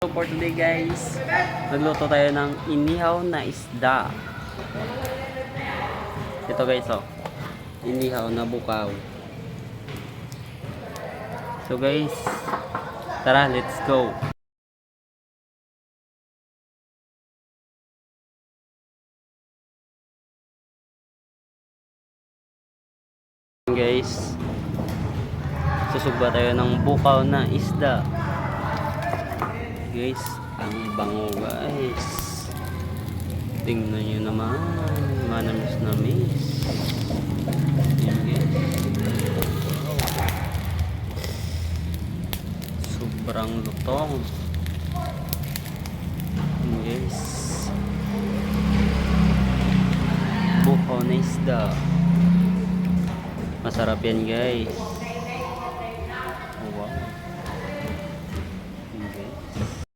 So for today guys, nagluto tayo ng inihaw na isda. Ito guys oh, inihaw na bukaw. So guys, tara let's go. Guys, susugba tayo ng bukaw na isda. Guys, ang bango guys. Tingnan nyo naman, manamis na miss. Yan guys. Sobrang lutong. Yan guys. Bukaw na isda. Masarap yan guys. Oh, wow. Yan guys.